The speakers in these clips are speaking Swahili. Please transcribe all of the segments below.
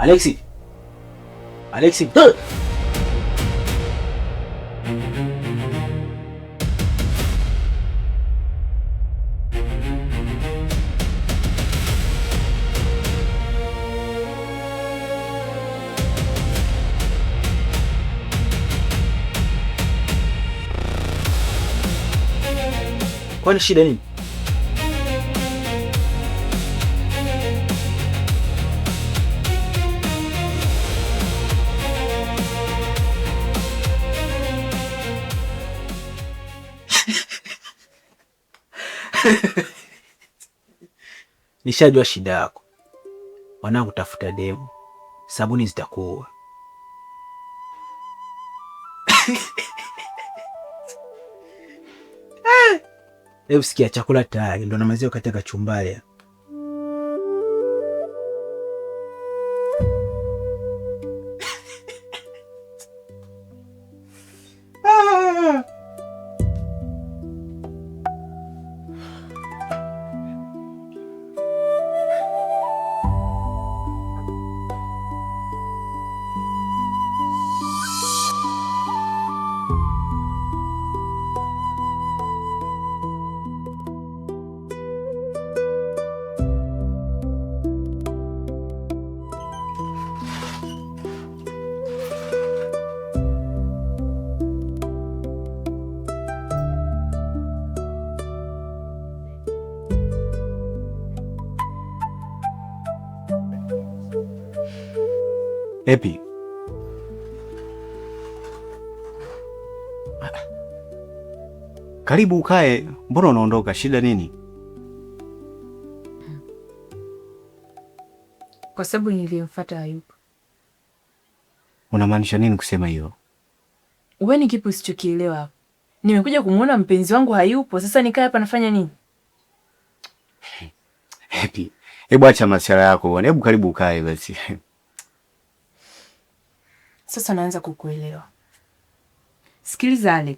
Alexi. Alexi. Kwani shida nini? Nishajua shida yako. Wanangu, tafuta demu, sabuni zitakuua. Hebu sikia, chakula tayari, ndo namalizia katika kachumbari. Epi. Karibu ukae, mbona unaondoka? Shida nini? Kwa sababu nilimfuata hayupo. Unamaanisha nini kusema hiyo? Wewe ni kipi usichokielewa hapo? Nimekuja kumuona mpenzi wangu hayupo, sasa nikae hapa nafanya nini? Epi, hebu acha masuala yako bwana. Hebu karibu ukae basi. Sasa naanza kukuelewa. Sikiliza Alex.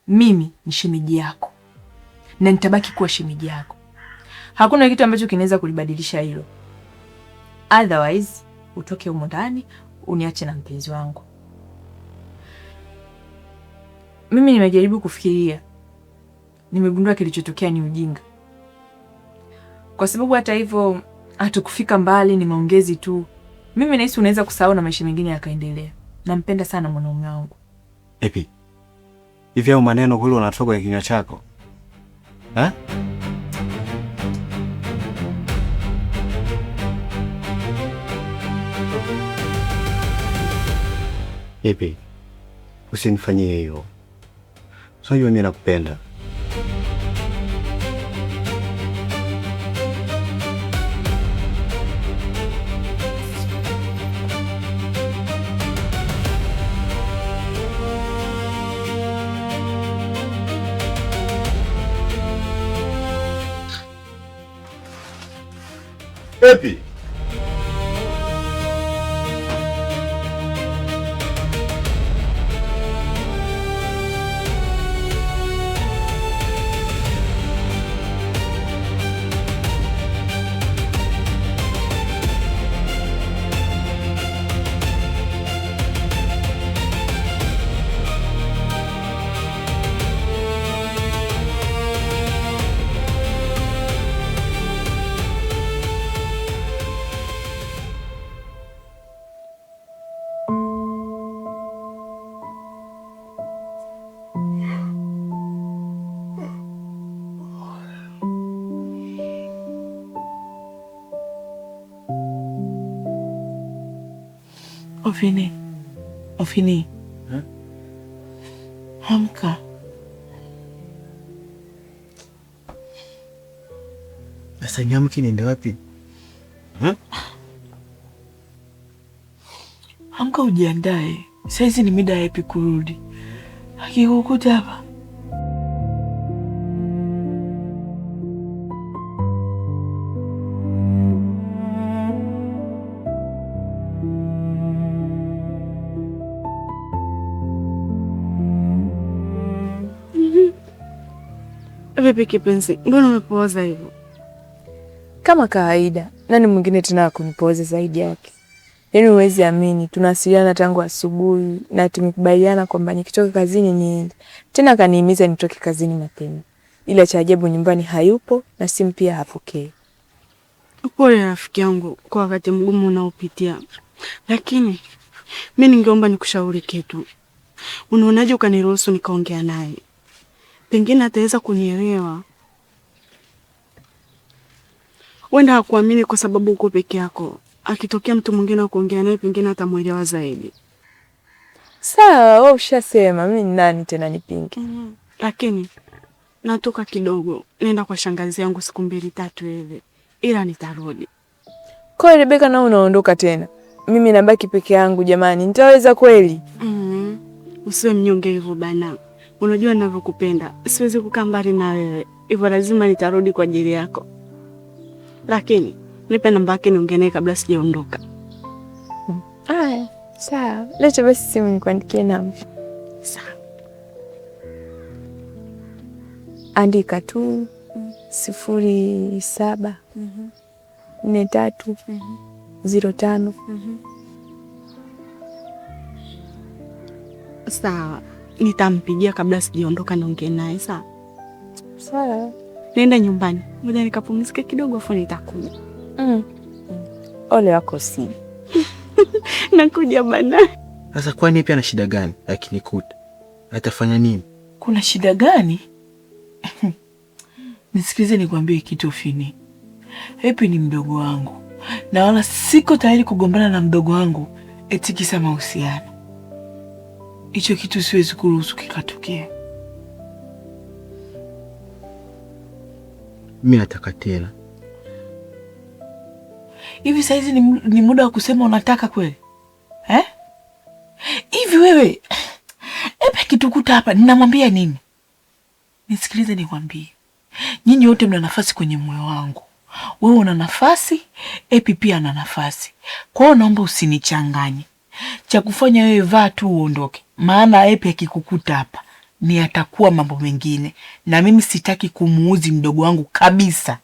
Mimi ni shemeji yako. Na nitabaki kuwa shemeji yako. Hakuna kitu ambacho kinaweza kulibadilisha hilo. Otherwise, utoke humo ndani, uniache na mpenzi wangu. Mimi nimejaribu kufikiria. Nimegundua kilichotokea ni ujinga. Kwa sababu hata hivyo hatukufika mbali, ni maongezi tu. Mimi nahisi unaweza kusahau na maisha mengine yakaendelea. Nampenda sana mwanaume wangu. Epi, hivi au maneno kweli unatoka kwa kinywa chako? Ha? Epi, usinifanyie hiyo. Unajua mimi nakupenda. Epi. Ofini. Amka. Sasa niamke niende wapi? Amka ujiandae. Saizi ni mida ya Epi kurudi. Akikukuta hapa. Vipi kipenzi? Mbona umepooza hivyo? Kama kawaida, Nani mwingine tena kunipoza zaidi yake? Yaani huwezi amini, tunawasiliana tangu asubuhi na tumekubaliana kwamba nikitoka kazini niende. Tena kanihimiza nitoke kazini mapema. Ila cha ajabu nyumbani hayupo na simu pia hapokei. Pole rafiki yangu kwa wakati mgumu unaopitia. Lakini mimi ningeomba nikushauri kitu. Unaonaje ukaniruhusu nikaongea naye? Pengine ataweza kunielewa. Wenda hakuamini kwa sababu uko peke yako. Akitokea mtu mwingine kuongea naye pengine atamuelewa zaidi. Sawa, wewe ushasema, mimi ni nani tena nipinge? Lakini natoka kidogo, nenda kwa shangazi yangu siku 2-3 hivi. Ila nitarudi. Kwa Rebeka na unaondoka tena. Mimi nabaki peke yangu jamani, nitaweza kweli? Usiwe mnyonge hivyo bana. Unajua ninavyokupenda. Siwezi kukaa mbali na wewe. Hivyo lazima nitarudi kwa ajili yako. Lakini nipe namba yake niongee naye kabla sijaondoka. Aya, sawa. Leta basi simu nikuandikie namba. Sawa. Andika tu 07 43 05. Sawa. Nitampigia kabla sijaondoka niongee naye, sawa? Sawa. Nenda nyumbani. Ngoja nikapumzike kidogo afu nitakuja. Ole wako si. Nakuja bana. Sasa kwani pia ana shida gani? Akinikuta atafanya nini? Kuna shida gani? Nisikilize nikwambie kitu Fini. Happy ni mdogo wangu. Na wala siko tayari kugombana na mdogo wangu eti kisa mahusiano. Hicho kitu siwezi kuruhusu kikatokea. Mimi nataka tena. Hivi saizi ni muda wa kusema unataka kweli? Hivi wewe Epe kitukuta hapa ninamwambia nini? Nisikilize nikwambie. Nyinyi wote mna nafasi kwenye moyo wangu. Wewe una nafasi, Epi pia ana nafasi. Kwa hiyo naomba usinichanganye. Cha kufanya wewe vaa tu uondoke. Maana Epi akikukuta hapa ni atakuwa mambo mengine. Na mimi sitaki kumuuzi mdogo wangu kabisa.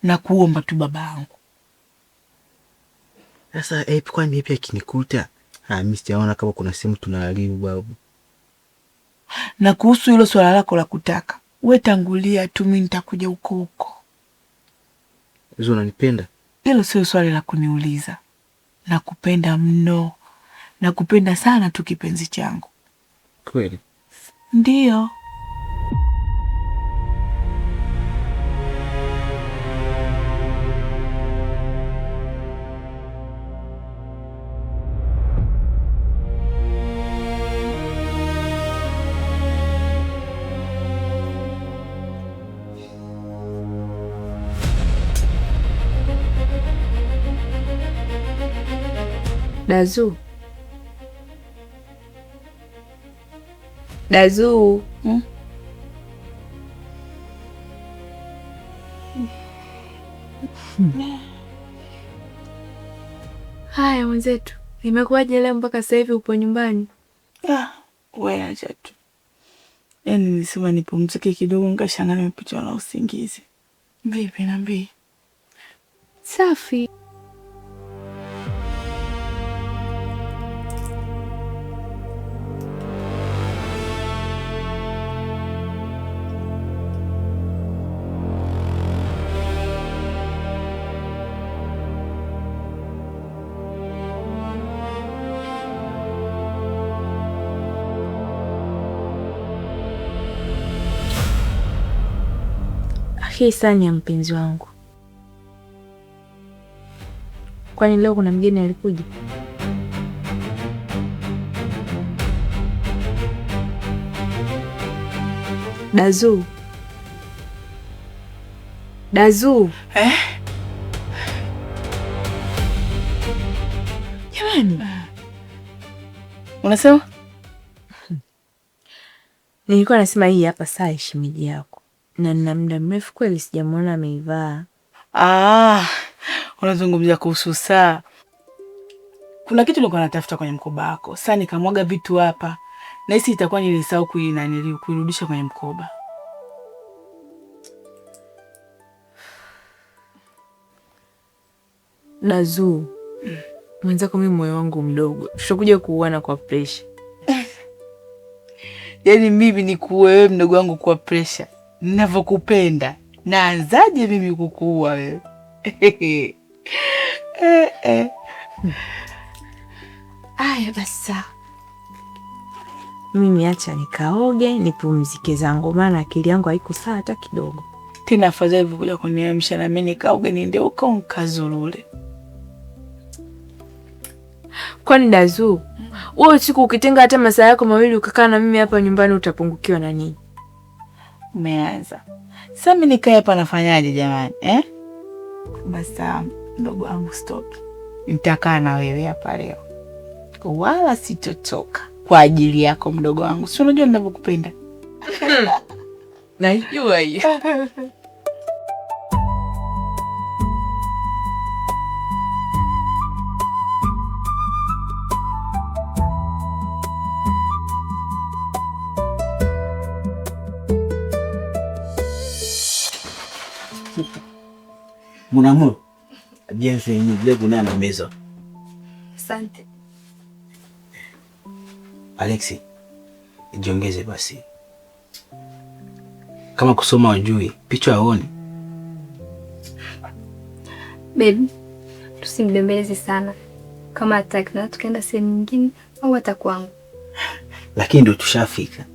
Na kuomba tu baba yangu. Sasa kwani Epi akinikuta? Mimi sijaona kama kuna sehemu tunaharibu babu. Na kuhusu hilo swala lako la kutaka, wewe tangulia tu, mimi nitakuja huko. Wewe unanipenda? Hilo sio swali la kuniuliza. Nakupenda mno. Nakupenda sana tu kipenzi changu. Kweli? Ndio. Dazu. Haya mwenzetu, imekuwaje leo mpaka sasa hivi upo nyumbani? Wewe acha tu. Yaani nilisema nipumzike kidogo nikashangaa nimepitwa na usingizi. Vipi niambie? Safi. Hii sani ya mpenzi wangu. Kwani leo kuna mgeni alikuja? Dazu. Jamani. Unasema? Nilikuwa nasema hii hapa saa ya shemeji yako. Na nina muda mrefu kweli sijamuona ameivaa. Unazungumzia kuhusu saa. Kuna kitu nilikuwa natafuta kwenye mkoba wako. Sasa nikamwaga vitu hapa. Na hisi itakuwa nilisahau kuirudisha kwenye mkoba. Nazu, mwenzako mimi moyo wangu mdogo, tutakuja kuuana kwa pressure. Yaani mimi nikuue wewe mdogo wangu kwa pressure? Ninavyokupenda, naanzaje mimi kukuua wewe? Aya basi. Mimi acha nikaoge, nipumzike zangu, maana akili yangu haiko sawa hata kidogo. Tena afadhali kuja kuniamsha na mimi nikaoge niende huko nkazurule. Kwani Dazu, wewe usiku ukitenga hata masaa yako mawili ukakaa na mimi hapa nyumbani utapungukiwa na nini? Umeanza. Sasa mimi nikae hapa nafanyaje jamani? Basi mdogo wangu stop. Nitakaa na wewe hapa leo. Wala sitotoka kwa ajili yako mdogo wangu. Si unajua ninavyokupenda. Najua hiyo. Mon amour, bienvenue, bienvenue à la maison. Asante. Alexi, jiongeze basi. Kama kusoma ujui, picha haoni. Baby, tusimbembeleze sana. Kama hataki na tukaenda sehemu nyingine au hata kwangu. Lakini ndio tushafika.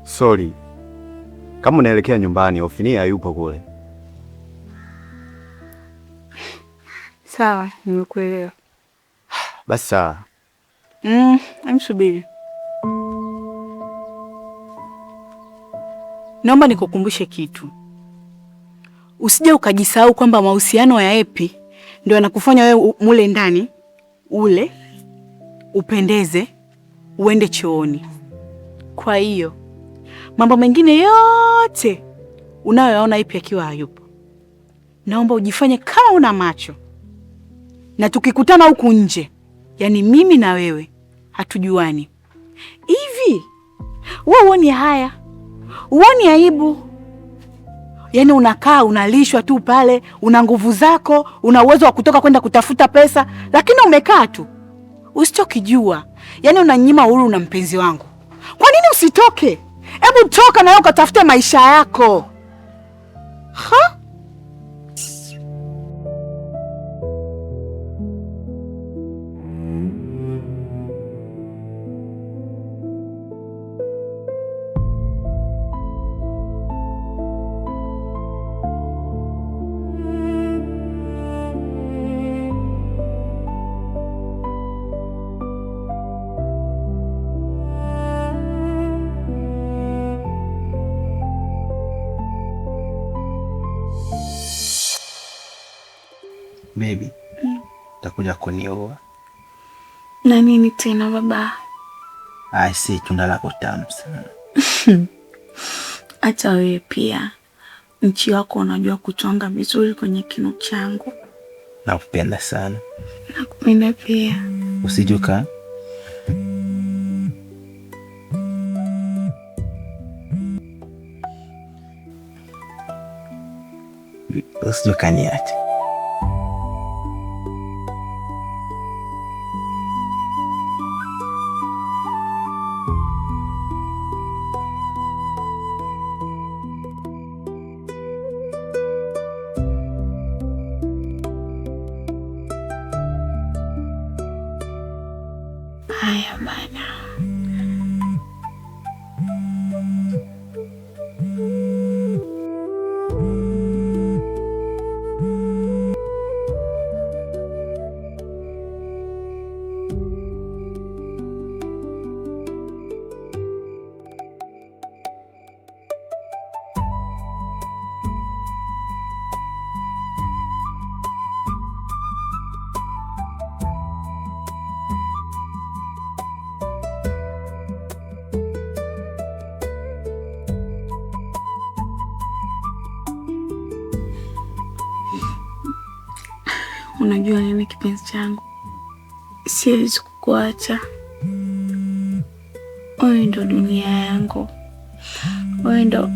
Sorry. Kama unaelekea nyumbani, Ofinia hayupo kule. Sawa, nimekuelewa. Basi sawa. Amsubiri. Naomba nikukumbushe kitu. Usije ukajisahau kwamba mahusiano ya Epi ndio yanakufanya wewe mule ndani ule upendeze uende chooni. Kwa hiyo mambo mengine yote unayoyaona Epi akiwa hayupo, naomba ujifanye kama una macho. Na tukikutana huku nje, yani mimi na wewe hatujuani. Hivi wewe uoni haya? Uoni aibu? Yani unakaa unalishwa tu pale, una nguvu zako, una uwezo wa kutoka kwenda kutafuta pesa, lakini umekaa tu. Usichokijua, yani unanyima uhuru na mpenzi wangu. Kwa nini usitoke? Hebu toka na wewe ukatafute maisha yako. Ha? Baby, utakuja kunioa. Na nini tena baba? Si tunda lako tamu sana. Hata wewe pia. Nchi wako unajua kuchonga vizuri kwenye kinu changu. Nakupenda sana. Nakupenda pia. Usijuka. Usijuka niache. Haya bana. Unajua nini kipenzi changu? Siwezi kukuacha. Wewe ndo dunia yangu. Wewe ndo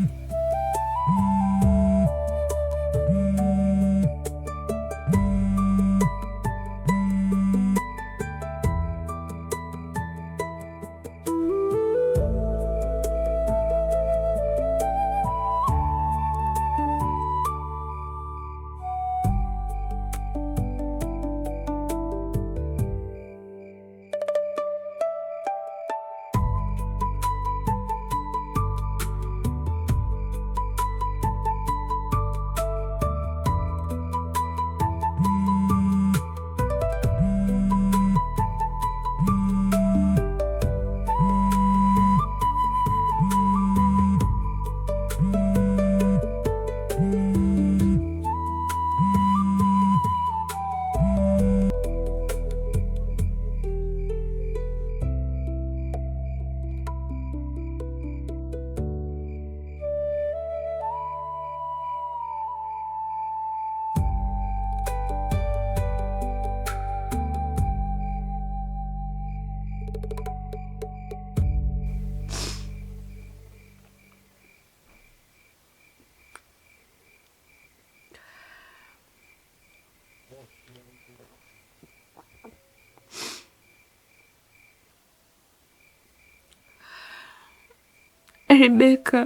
Rebeka,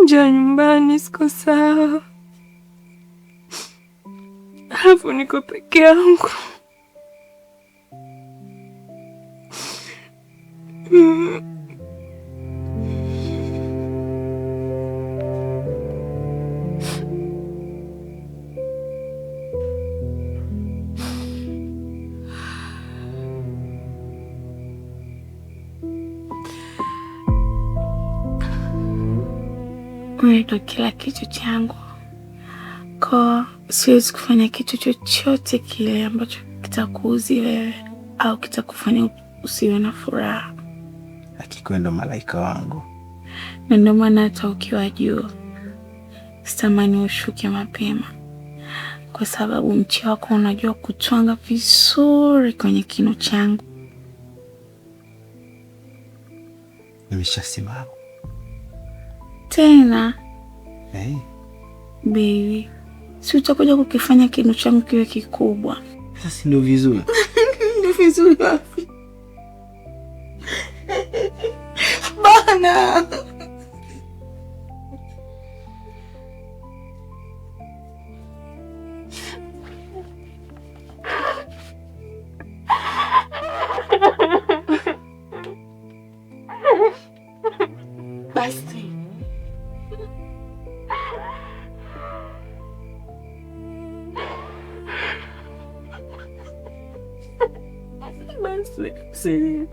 njoo nyumbani, siko sawa. Alafu niko peke yangu. Wewe ndo kila kitu changu. Kwa siwezi kufanya kitu chochote kile ambacho kitakuuzi wewe au kitakufanya usiwe na furaha. Hakika ndo malaika wangu. Na ndio maana hata ukiwa juu sitamani ushuke mapema, kwa sababu mchi wako unajua kutwanga vizuri kwenye kino changu. Nimeshasimama. Tena Hey. Baby, si utakuja kukifanya kino changu kiwe kikubwa. Sasa ndio vizuri. Ndio vizuri wapi? Bana. Basi. Basi.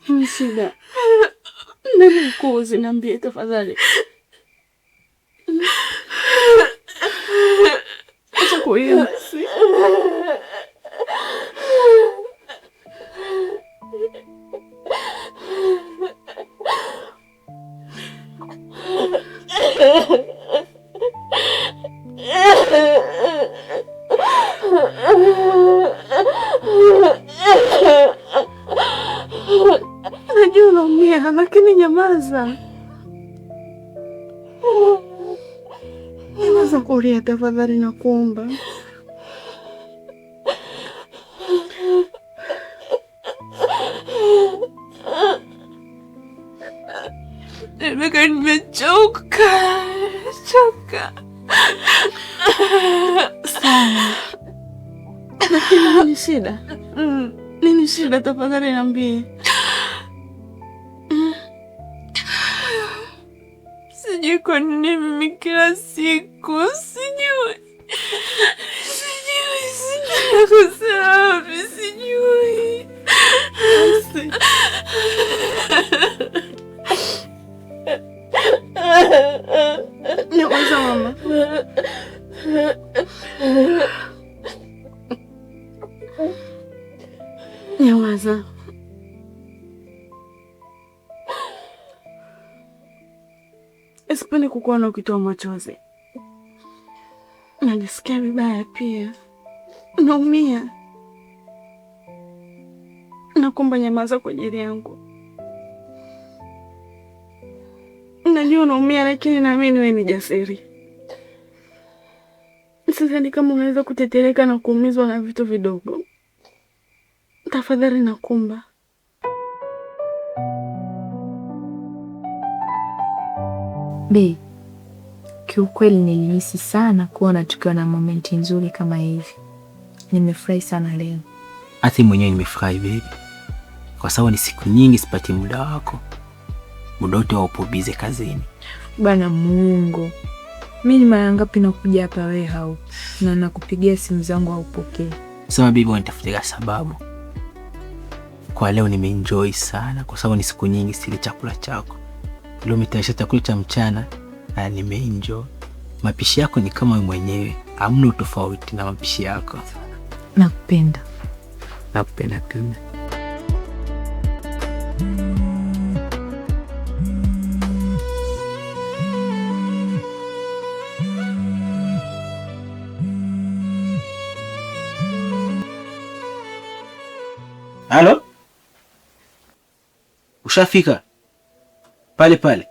Ni shida. Nani mkozi, niambie tafadhali. Acha kuimba. Najua unaumia, lakini nyamaza. Nyamaza kulia tafadhali, nakuomba. Rebeka, nimechoka. Sana. Lakini nini shida? Nini shida tafadhali niambie. Sijui kwa nini mimi kila siku sijui kusafi, sijui. Sikiliza, sipendi kukuona ukitoa machozi. Najisikia vibaya pia, naumia. Nakuomba nyamaza kwa ajili yangu. Najua naumia, lakini naamini wewe ni jasiri. Sidhani kama unaweza kutetereka na kuumizwa na vitu vidogo. Tafadhali nakuomba. Bi, kiukweli nilihisi sana kuona tukiwa na momenti nzuri kama hivi. Nimefurahi sana leo. Hata mwenyewe nimefurahi baby, kwa sababu ni siku nyingi sipati muda wako. Muda wote upo busy kazini. Bana Mungu, mimi ni mara ngapi nakuja hapa wewe haupo, na nakupigia simu zangu haupokei. Sema baby, unatafutia sababu. Kwa leo nimeenjoy sana kwa sababu ni siku nyingi sili chakula chako. Leo umetayarisha chakula cha mchana na nimeenjoy. Mapishi yako ni kama wewe mwenyewe, hamna tofauti na mapishi yako. Nakupenda. Nakupenda tena. Halo? Ushafika? Pale pale.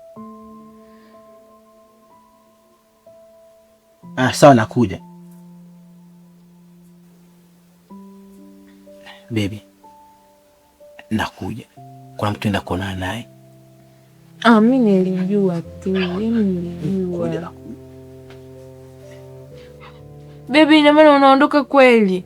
Sawa nakuja. Baby, nakuja. Kuna mtu enda kuonana naye. Mimi nilijua tu. Nilijua. Baby, ina maana unaondoka kweli?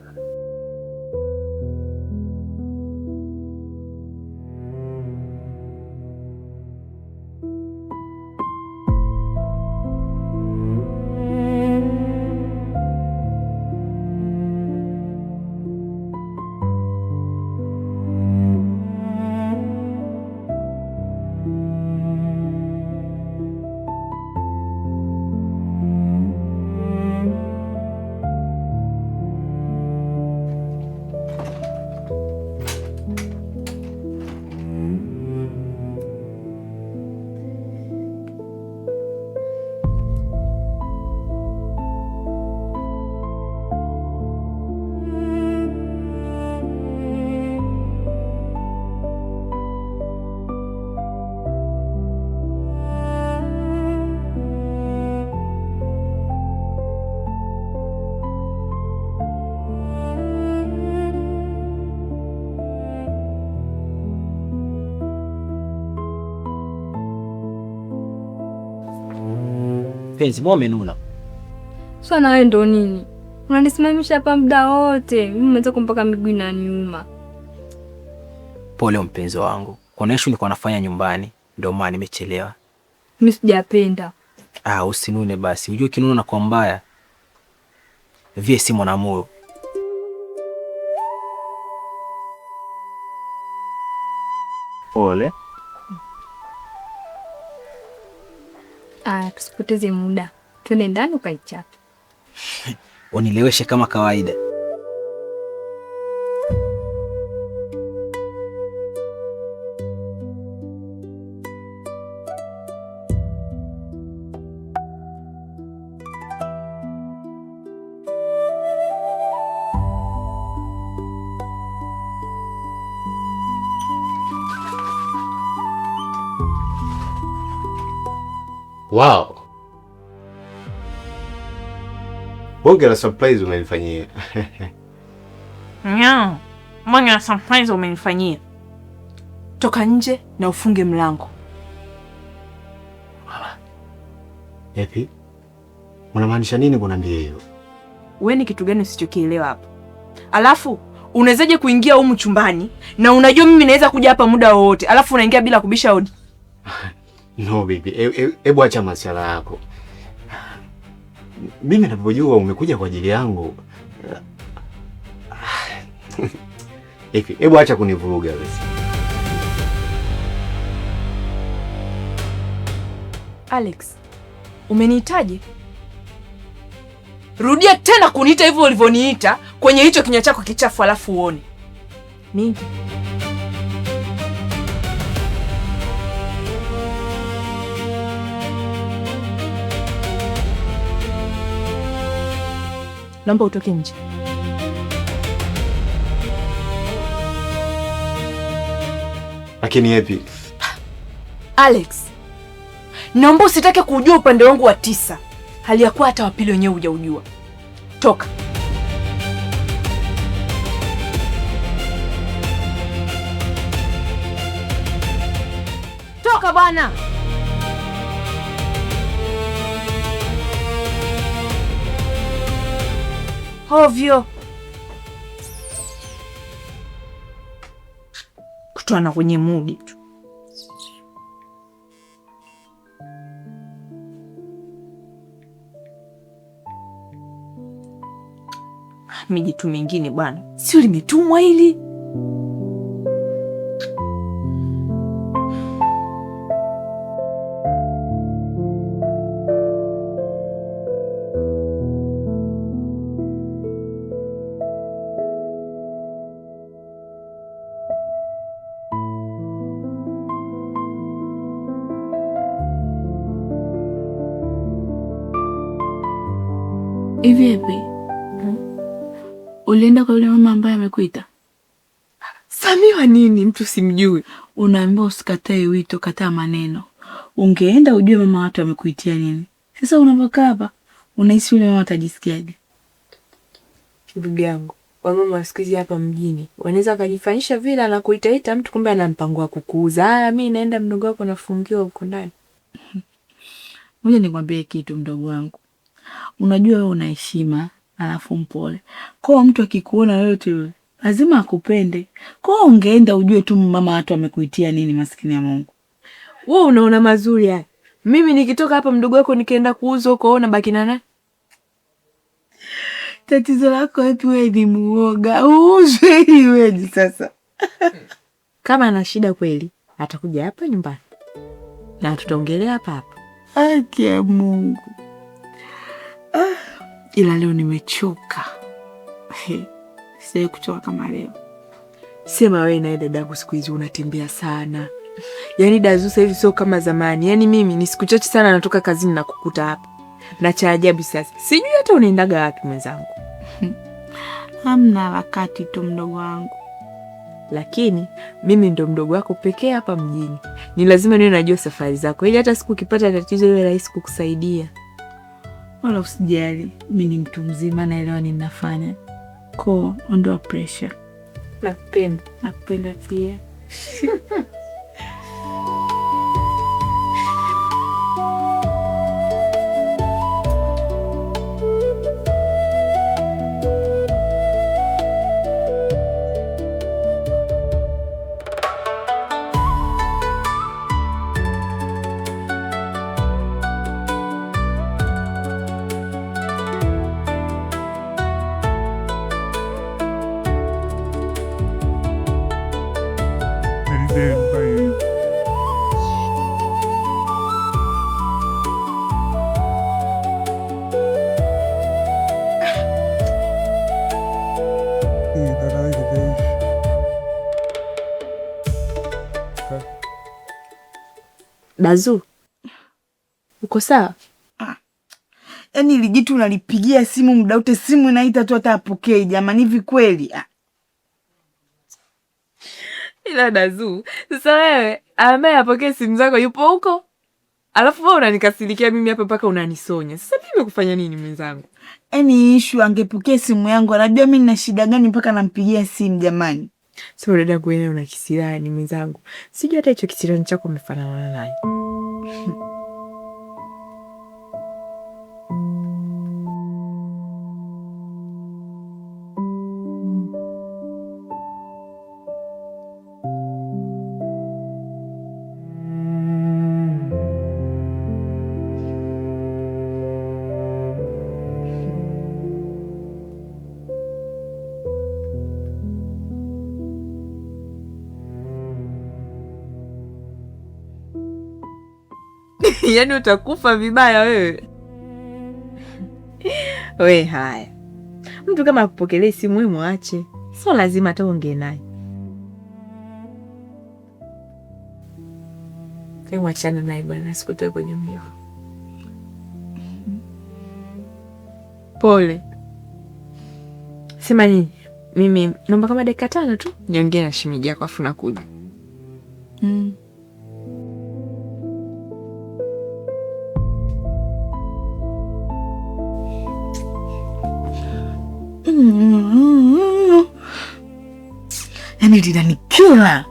Penzi, mbona umenuna? Sasa na wewe ndo nini? Unanisimamisha hapa muda wote. Mimi mwanzo mpaka miguu inaniuma. Pole mpenzi wangu. Kuna issue nilikuwa nafanya nyumbani, ndio maana nimechelewa. Mimi sijapenda. Usinune basi. Unajua kinuna na kwa mbaya. Vie si mon amour. Pole. Tusipoteze muda. Twende ndani ukaichape. Unileweshe kama kawaida. Wow. Bonge la surprise umenifanyia. Bonge la surprise umenifanyia. Toka nje na ufunge mlango. Epi? Unamaanisha nini kuniambia hivyo? Wewe ni kitu gani usichokielewa hapa? Alafu unawezaje kuingia humu chumbani na unajua mimi naweza kuja hapa muda wowote, alafu unaingia bila kubisha hodi? No baby, hebu acha masuala yako. Mimi ninapojua umekuja kwa ajili yangu. Hebu acha kunivuruga basi. Alex, umenihitaji? Rudia tena kuniita hivyo ulivyoniita kwenye hicho kinywa chako kichafu, alafu uone. Nini? naomba utoke nje. Lakini Epi, Alex, naomba usitake kujua upande wangu wa 9, hali ya kuwa hata wa pili wenyewe hujaujua. Toka. Toka bwana. Ovyo. Kutana kwenye mudi tu. Mijitu mingine bwana, sio limetumwa hili. Hivi Epi, ulienda kwa yule mama ambaye amekuita? Samiwa nini? Mtu simjui. Unaambiwa usikatae wito, kataa maneno. Ungeenda ujue mama watu amekuitia nini. Sasa unapokaa hapa, unahisi yule mama atajisikiaje? Ndugu yangu, wamama siku hizi hapa mjini wanaweza kujifanyisha vile anakuitaita mtu, kumbe ana mpango wa kukuuza. Haya, mimi naenda, mdogo wako nafungiwa huko ndani. Ngoja nikwambie kitu mdogo wangu. Unajua wewe una heshima, alafu mpole. Kwa mtu akikuona wewe tu lazima akupende. Kwa ungeenda ujue tu mama watu amekuitia nini, maskini ya Mungu. Wewe unaona mazuri haya. Mimi nikitoka hapa mdogo wako nikaenda kuuza huko, ona baki na nani? Tatizo lako Epi, wewe ni muoga. Uuzwe ili wewe sasa. Kama ana shida kweli, atakuja hapa nyumbani. Na tutaongelea hapa hapa. Haki ya Mungu. Ila leo nimechoka. Sasa kuchoka kama leo. Sema wewe na dadangu siku hizi unatembea sana. Yaani Dazu sasa hivi sio kama zamani. Yaani mimi ni siku chache sana natoka kazini na kukuta hapa. Na cha ajabu sasa, sijui hata unaendaga wapi mwenzangu. Hamna wakati tu mdogo wangu. Lakini mimi ndo mdogo wako pekee hapa mjini. Ni lazima niwe najua safari zako ili hata siku ukipata tatizo iwe rahisi kukusaidia. Wala usijali, mimi ni mtu mzima, naelewa nini nafanya. Ko, ondoa pressure. Nakupenda. Nakupenda pia. Dazu, uko sawa? Yaani ile jitu unalipigia simu muda wote, simu inaita tu hata apokee. Jamani, hivi kweli? Ila Dazu, sasa wewe ambaye apokee simu zako yupo huko, alafu wewe unanikasirikia mimi hapa mpaka unanisonya. Sasa mimi nimekufanya nini mwenzangu? Yaani issue angepokea simu yangu, anajua mimi nina shida gani mpaka nampigia simu jamani. Sasa dada wewe una kisirani mwenzangu. Sijui hata hicho kisirani chako umefanana naye. Yaani utakufa vibaya wewe. We haya. Mtu kama akupokelee simu wewe muache. Sio lazima hata ongee naye. Hebu achana naye bwana, sikutoe kwenye moyo. Pole. Sema nini? Mimi naomba kama dakika 5 tu niongee na shemeji yako afu nakuja. Yaani linanikula.